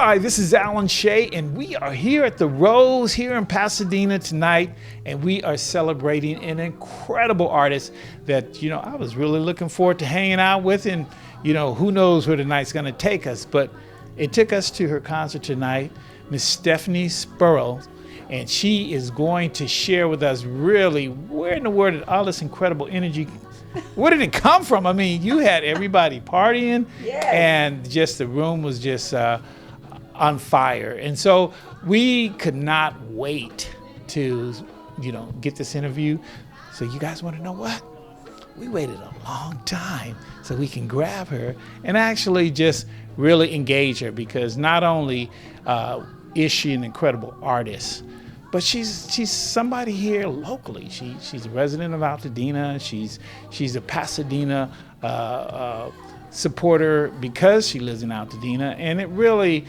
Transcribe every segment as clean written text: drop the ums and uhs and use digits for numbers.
Hi, this is Alan Shea, and we are here at the Rose here in Pasadena tonight, and we are celebrating an incredible artist that, I was really looking forward to hanging out with, and, who knows where the night's going to take us, but it took us to her concert tonight, Miss Stephanie Schuill, and she is going to share with us really where in the world did all this incredible energy, where did it come from? I mean, you had everybody partying, yes, and just the room was just on fire. And so we could not wait to, get this interview. So you guys want to know what? We waited a long time so we can grab her and actually just really engage her, because not only is she an incredible artist, but she's somebody here locally. She's a resident of Altadena. She's a Pasadena supporter because she lives in Altadena, and it really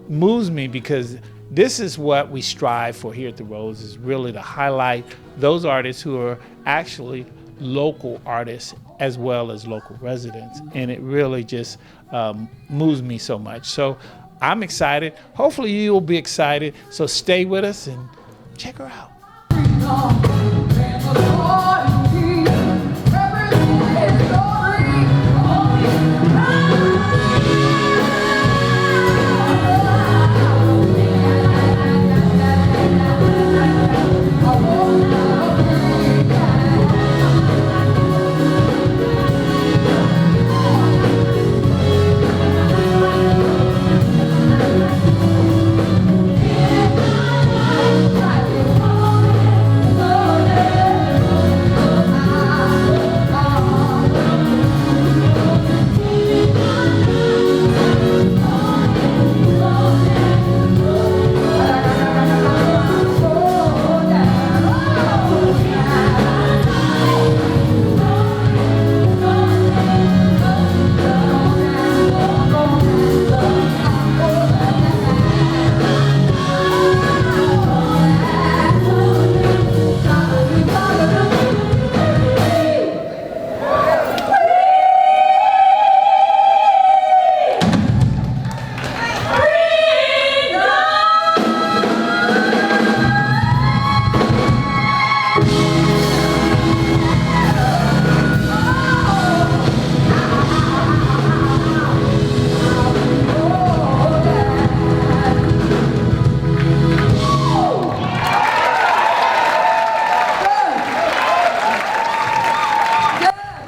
moves me, because this is what we strive for here at the Rose, is really to highlight those artists who are actually local artists as well as local residents, and it really just moves me so much. So I'm excited. Hopefully you'll be excited. So stay with us and check her out.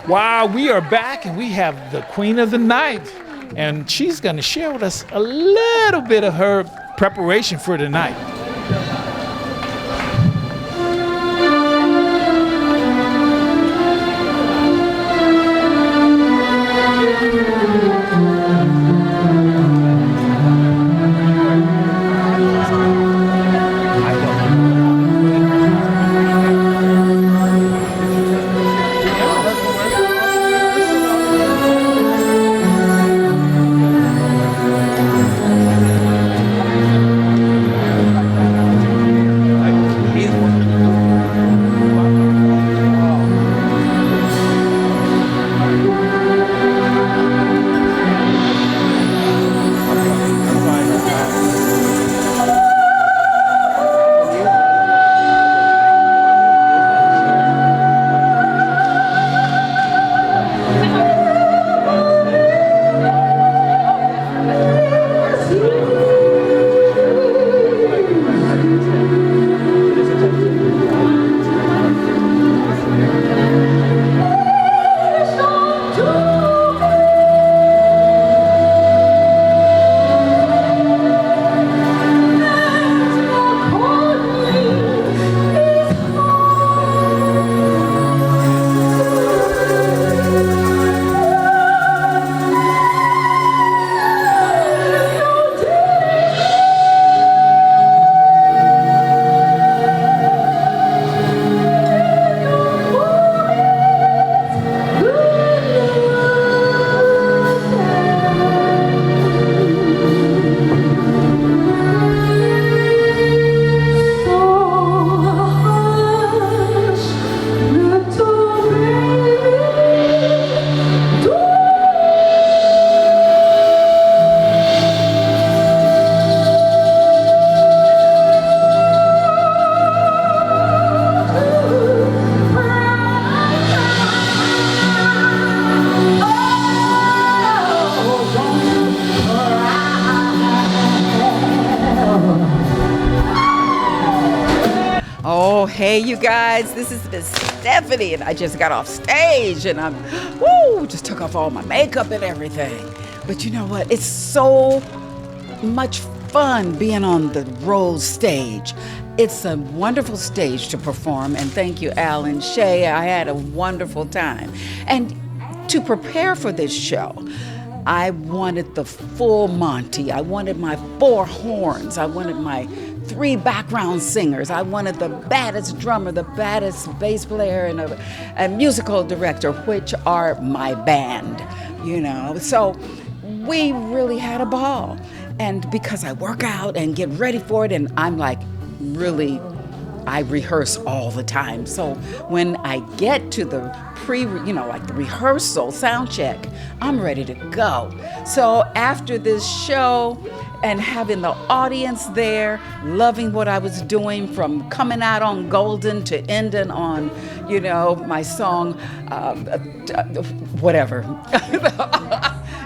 Wow, we are back, and we have the queen of the night, and she's going to share with us a little bit of her preparation for tonight. Hey, you guys, this is Miss Stephanie, and I just got off stage, and just took off all my makeup and everything. But you know what? It's so much fun being on the Rose stage. It's a wonderful stage to perform, and thank you, Al and Shay. I had a wonderful time. And to prepare for this show, I wanted the full Monty. I wanted my 4 horns. I wanted my 3 background singers. I wanted the baddest drummer, the baddest bass player, and a musical director, which are my band, So we really had a ball. And because I work out and get ready for it, and I'm like, really, I rehearse all the time. So when I get to the the rehearsal, sound check, I'm ready to go. So after this show and having the audience there, loving what I was doing, from coming out on Golden to ending on, my song, whatever.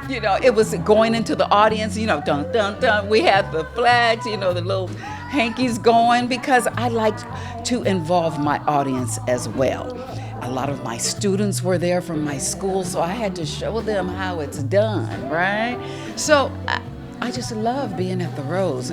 It was going into the audience, dun, dun, dun. We had the flags, the little hankies going, because I like to involve my audience as well. A lot of my students were there from my school, so I had to show them how it's done, right? So I just love being at the Rose.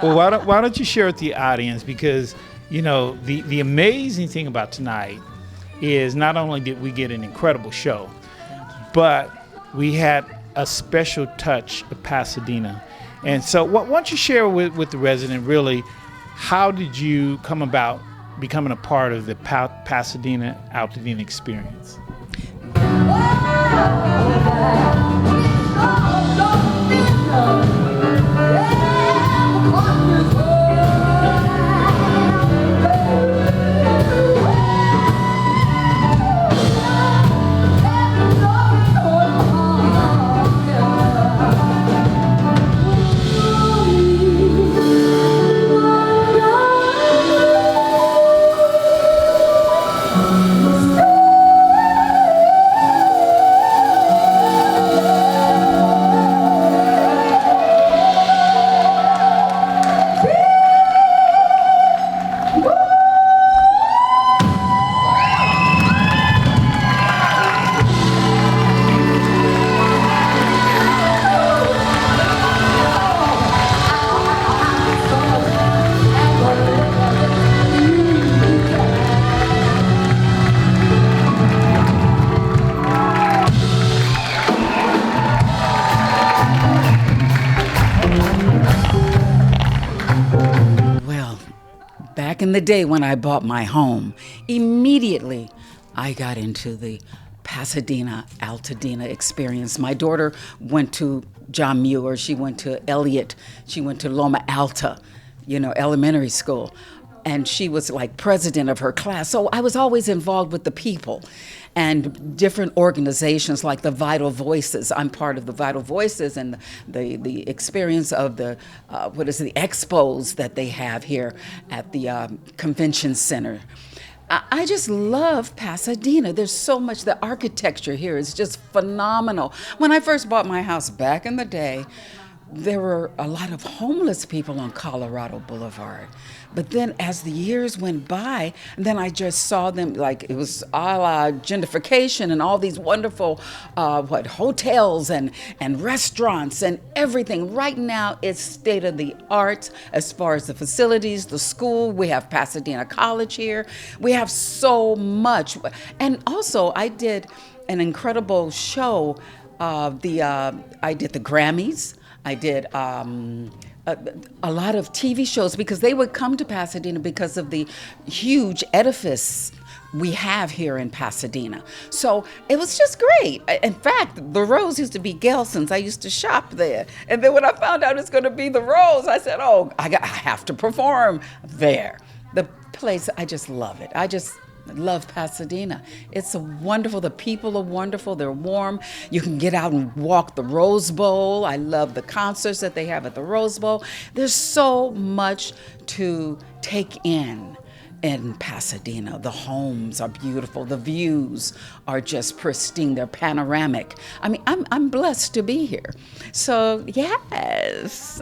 Well, why don't you share with the audience? Because, the amazing thing about tonight is not only did we get an incredible show, but we had a special touch of Pasadena. And so why don't you share with the resident, really, how did you come about becoming a part of the Pasadena Altadena experience? Back in the day when I bought my home, immediately I got into the Pasadena Altadena experience. My daughter went to John Muir, she went to Elliott, she went to Loma Alta, elementary school. And she was like president of her class. So I was always involved with the people and different organizations like the Vital Voices. I'm part of the Vital Voices and the experience of the expos that they have here at the convention center. I just love Pasadena. There's so much, the architecture here is just phenomenal. When I first bought my house back in the day, there were a lot of homeless people on Colorado Boulevard. But then as the years went by, then I just saw them, like it was a la gentrification and all these wonderful hotels and restaurants and everything. Right now it's state of the art as far as the facilities, the school. We have Pasadena College here. We have so much. And also I did an incredible show. I did the Grammys. I did a lot of TV shows because they would come to Pasadena because of the huge edifice we have here in Pasadena. So it was just great. In fact, the Rose used to be Gelson's. I used to shop there. And then when I found out it's going to be the Rose, I said, oh, I have to perform there. The place, I just love it. I just love Pasadena. It's wonderful. The people are wonderful. They're warm. You can get out and walk the Rose Bowl. I love the concerts that they have at the Rose Bowl. There's so much to take in Pasadena. The homes are beautiful. The views are just pristine. They're panoramic. I mean, I'm blessed to be here. So, yes.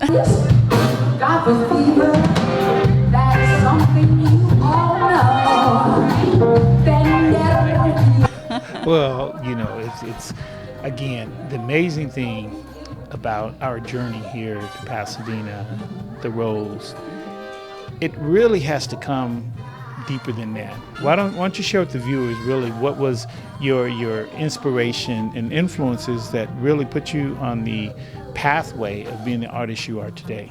Got the fever. That's something you all know. Well, you know, it's again, the amazing thing about our journey here to Pasadena, the Rose, it really has to come deeper than that. Why don't you share with the viewers really what was your inspiration and influences that really put you on the pathway of being the artist you are today?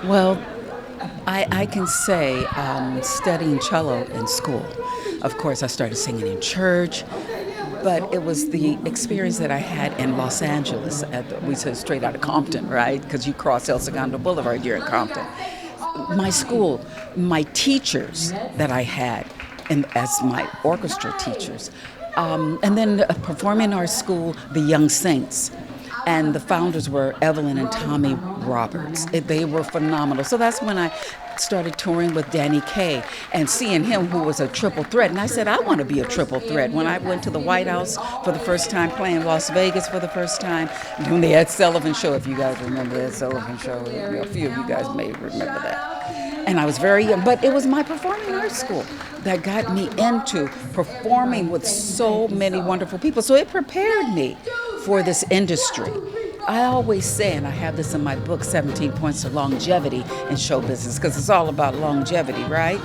Well, I can say studying cello in school. Of course, I started singing in church, but it was the experience that I had in Los Angeles. We said straight out of Compton, right? Because you cross El Segundo Boulevard, you're in Compton. My school, my teachers that I had as my orchestra teachers, and then performing in our school, the Young Saints. And the founders were Evelyn and Tommy Roberts. They were phenomenal. So that's when I started touring with Danny Kaye and seeing him, who was a triple threat. And I said, I want to be a triple threat. When I went to the White House for the first time, playing Las Vegas for the first time, doing the Ed Sullivan Show, if you guys remember the Ed Sullivan Show, a few of you guys may remember that. And I was very young, but it was my performing arts school that got me into performing with so many wonderful people. So it prepared me for this industry. I always say, and I have this in my book, 17 Points to Longevity in Show Business, because it's all about longevity, right?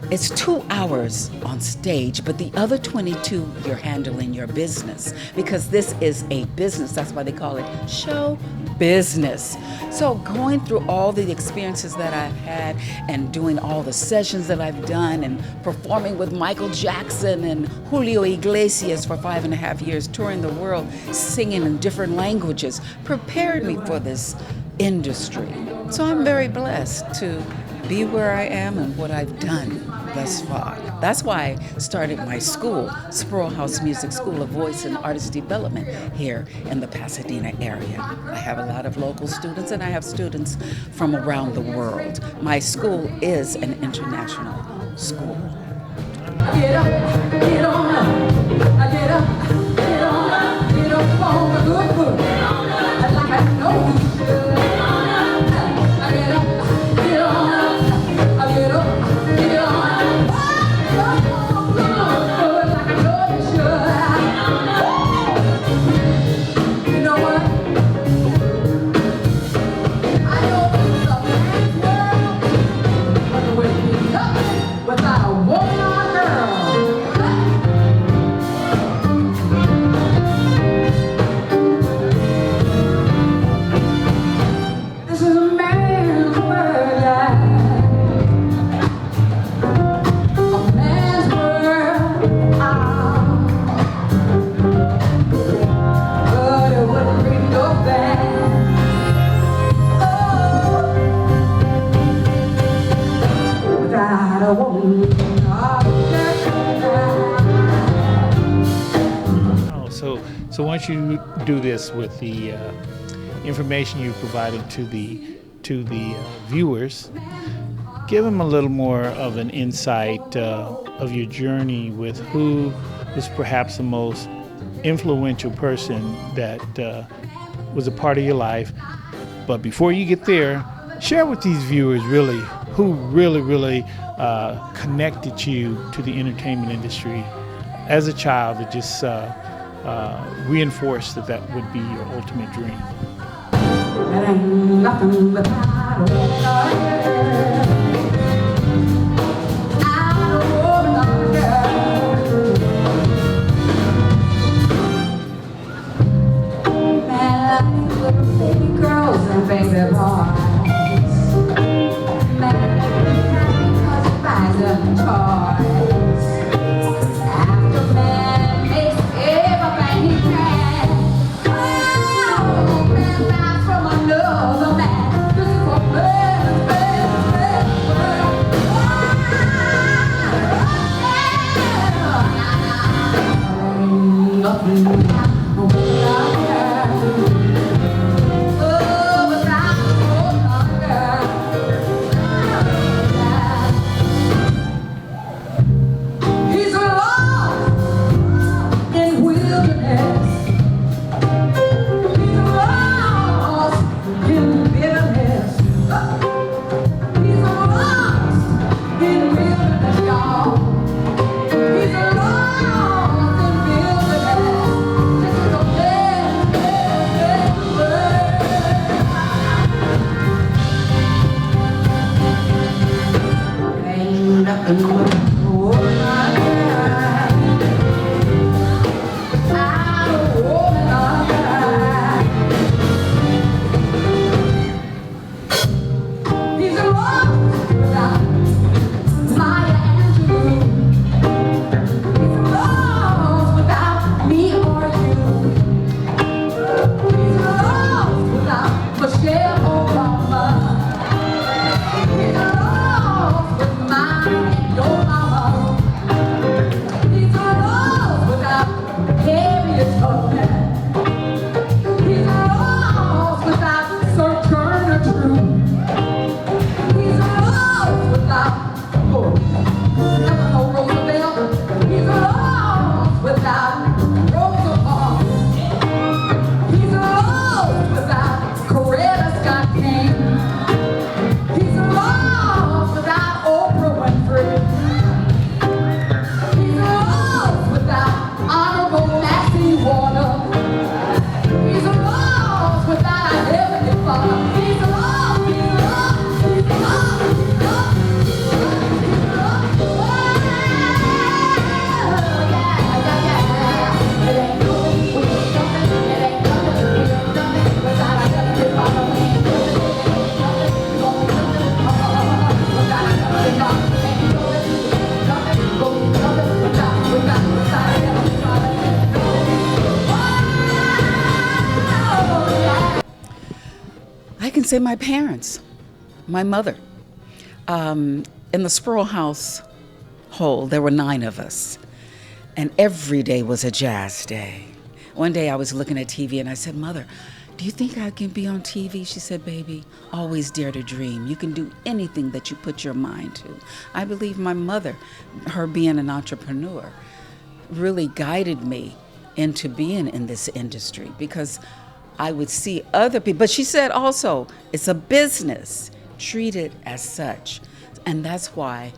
It's 2 hours on stage, but the other 22, you're handling your business, because this is a business. That's why they call it show business. So going through all the experiences that I've had and doing all the sessions that I've done and performing with Michael Jackson and Julio Iglesias for 5.5 years, touring the world, singing in different languages, prepared me for this industry. So I'm very blessed to be where I am and what I've done thus far. That's why I started my school, Sproul House Music School of Voice and Artist Development, here in the Pasadena area. I have a lot of local students and I have students from around the world. My school is an international school. Get up, get on up. I get up, get on up, get up on the good foot. Like I know you should. I get up, get on up. I get up, get on up. Like I know you should. You know what? I know it's a man's world, but the way we up without a woman or girl. This is a man's world, a man's world. But it wouldn't be no bad. Oh, without a woman. Oh, so once you do this with the information you provided to the viewers, give them a little more of an insight of your journey with who was perhaps the most influential person that was a part of your life. But before you get there, share with these viewers really who really connected you to the entertainment industry as a child, that just reinforced that would be your ultimate dream. There ain't nothing without a woman or girl. I'm a woman or girl. Man, little baby girls and baby boys. Man, happy 'cause it buys them toys. After man makes everything he can. Oh, man buys from another man. This is a man's world. Ain't nothing without a woman or girl. Oh, without a woman or girl. can say my parents, my mother. In the Schuill household, there were 9 of us, and every day was a jazz day. One day I was looking at TV and I said, Mother, do you think I can be on TV? She said, baby, always dare to dream. You can do anything that you put your mind to. I believe my mother, her being an entrepreneur, really guided me into being in this industry because I would see other people. But she said also, it's a business. Treat it as such. And that's why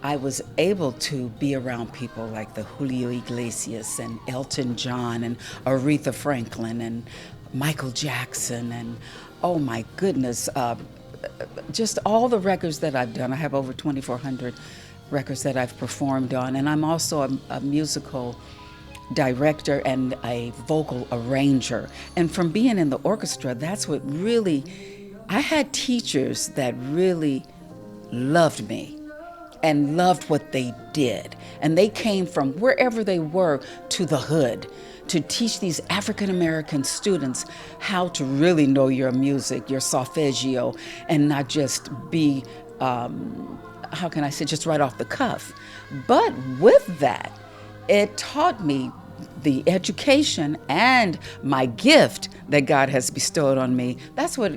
I was able to be around people like the Julio Iglesias and Elton John and Aretha Franklin and Michael Jackson and, oh my goodness, just all the records that I've done. I have over 2,400 records that I've performed on, and I'm also a musical director and a vocal arranger. And from being in the orchestra, that's what really, I had teachers that really loved me and loved what they did. And they came from wherever they were to the hood to teach these African American students how to really know your music, your solfeggio, and not just be, how can I say, just right off the cuff. But with that, it taught me the education and my gift that God has bestowed on me. That's what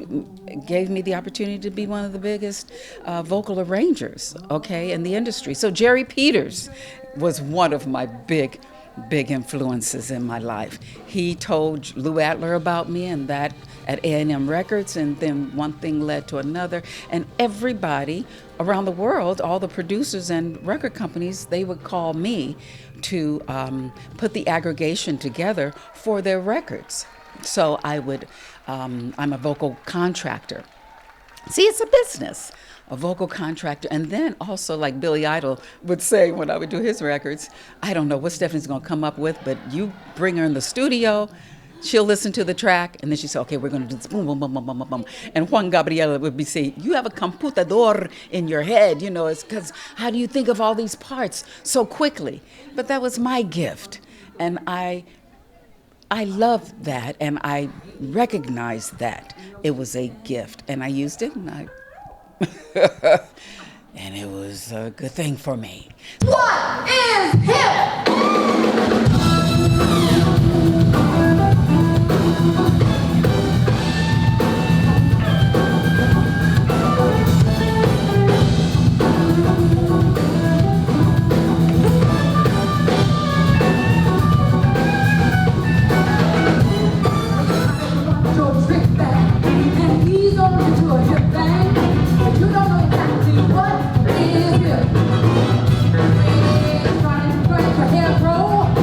gave me the opportunity to be one of the biggest vocal arrangers, okay, in the industry. So Jerry Peters was one of my big influences in my life. He told Lou Adler about me, and that at A&M Records, and then one thing led to another. And everybody around the world, all the producers and record companies, they would call me to put the aggregation together for their records. So I'm a vocal contractor. See, it's a business, a vocal contractor. And then also, like Billy Idol would say when I would do his records, I don't know what Stephanie's going to come up with, but you bring her in the studio, she'll listen to the track, and then she said, okay, we're going to do this, boom, boom, boom, boom, boom, boom, boom. And Juan Gabriel would be saying, you have a computador in your head, it's because how do you think of all these parts so quickly? But that was my gift. And I loved that, and I recognized that it was a gift, and I used it, and and it was a good thing for me. What is hip? Your hair grow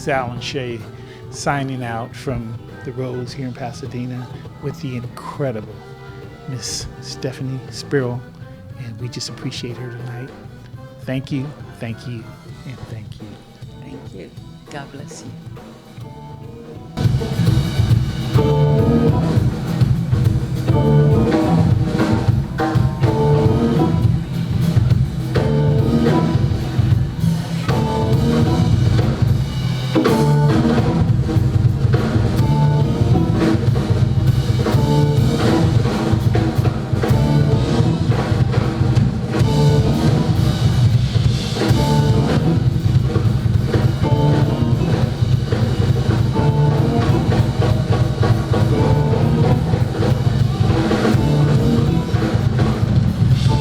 Sal and Shay signing out from the Rose here in Pasadena with the incredible Miss Stephanie Schuill, and we just appreciate her tonight. Thank you, and thank you. Thank you. God bless you.